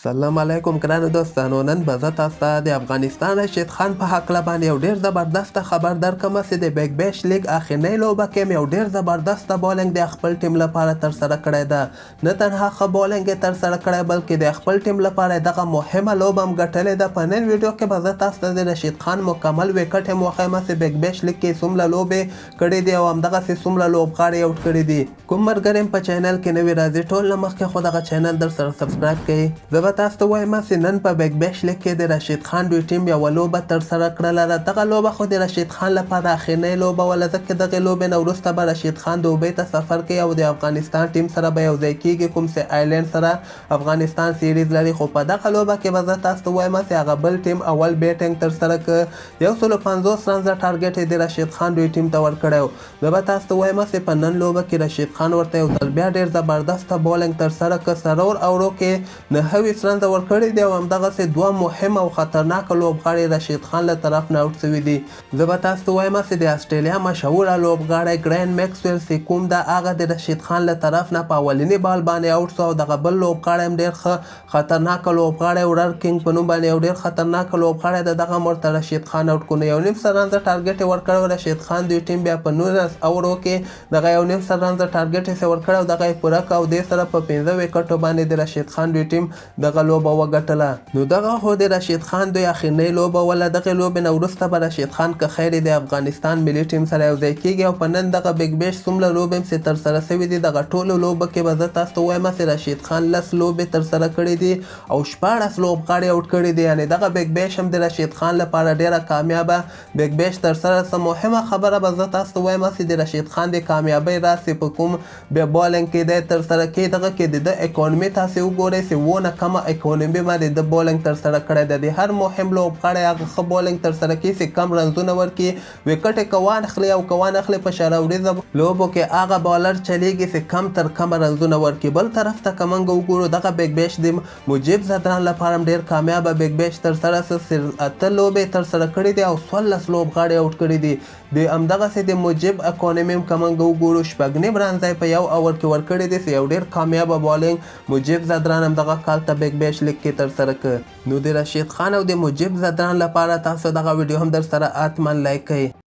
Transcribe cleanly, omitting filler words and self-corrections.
سلام علیکم ګرانو دوستانو. نن به زه تاسو ته د افغانستان رشید خان په هکله باندې یو ډېر زبردسته خبر درکړم چې د بیګ بیش لیګ اخرنۍ لوبه کې مې یو ډېر زبردسته بالنګ د خپل ټیم لپاره ترسره کړی ده. نه تنها ښه بالنګ یې ترسره کړی بلکې د خپل ټیم لپاره دغه مهمه لوبه هم ګټلې ده. په نن ویډیو کې به زه تاسو ته د رشید خان مکمل وکټ هم وښیم چې بیګ بیش لیګ کې څومره لوبې کړې دي او همدغسې څومره لوبغاړي یې آوټ کړي دي. کوم ملګری په چینل کې نوي راځي ټول نه مخکې خو دغه چینل در سره سبسکرایب کړئ. زه به تاسو ته وایم چې نن په بیګ بیش لیګ کې د رشید خان دوی ټیم یوه لوبه ترسره کړله ده. دغه لوبه خو د رشید خان لپاره اخرنۍ لوبه وله، ځکه دغې لوبې نه وروسته به رشید خان دوبۍ ته سفر کوي او د افغانستان ټیم سره به یو ځای کېږي، کوم چې آیلینډ سره افغانستان سیریز لري. خو په دغه لوبه کې به زه تاسو ته وایم چې هغه بل ټیم اول بیټینګ ترسره کړ. 150 رنزه ټارګټ یې د رشید خان دوی ټیم ته ورکړی و. زه به تاسو ته وایم چې په نن لوبه کې رشید خان ورته یو ځل بیا ډېر زبردسته بالنګ ترسره کړ. سرور او رو کې 29 رنزه ورکړي دي او همدغسې دوه مهم او خطرناکه لوبغاړي رشید خان له طرف نه آوټ شوي دي. زه به تاسو ته وایم چې د استرالیا مشهوره لوبغاړی ګرین میکسویل چې کوم ده هغه د رشید خان له طرف نه په اولني بال باندې آوټ شو او دغه بل لوبغاړی هم ډېر ښه خطرناکه لوبغاړی ورر کینګ په نوم باندې یو ډېر خطرناکه لوبغاړی ده، دغه هم ورته رشید خان آوټ کړو. 1.5 رنزه ټارګټ یې ورکړی رشید خان دوی ټیم بیا په 19 اوورو کې دغه 1.5 رنزه ټارګټ یې ورکړی او دغه یې پوره کړ او دې سره په 15 وکټو باندې د رشید خان دوی ټیم دغه لوبه وګټله. نو دغه خو د رشید خان دوی اخرنۍ لوبه وله. دغې لوبې نه وروسته به رشید خان که خیر د افغانستان ملي ټیم سره یو ځای کېږي او په نن دغه بیګ بیش څومره لوبې هم چې ترسره شوي دي دغه ټولو لوبه کې به زه تاسو ته وایم چې رشید خان 10 لوبې ترسره کړي دي او 14 لوبغاړي آوټ کړي دي. یعنې دغه بیګ بیش هم د رشید خان لپاره ډېره کامیابه بیګ بیش ترسره څه مهمه خبره به زه تاسو ته وایم چې د رشید خان د کامیابۍ راز چې په کوم بیا بالنګ کې دی ترسره کوي دغه کې د ده اکانومي تاسې وګورئ چې 1 کمه اکانومي باندې د بالنګ ترسره کړی ده. د هر مهم لوبغاړی هغه ښه بالنګ ترسره کوي چې کم رنزونه ورکړي، وکټ یې که وانخلي او که وانخلي په شراوریزه لوبو کې هغه بالر چلیږي چې کم تر کمه رنزونه ورکړي. بل طرف ته که موږ وګورو دغه بیګ بیش د مجیب زدران لپاره هم ډېر کامیابه بیګ بیش ترسره شو. 8 لوبې ترسره کړي دي او 14 لوبغاړي آوټ کړي دي. د همدغسې د مجیب اکانومي هم که موږ وګورو 6.5 رنزه په یو اوور کې ورکړي دي چې یو ډېر کامیابه بالنګ مجیب زدران هم دغه کال ته بیګ بیش لیګ کې ترسره کړ. نو د رشید خان او د مجیب زدران لپاره تاسو دغه ویډیو هم در سره حتما لایک کړئ.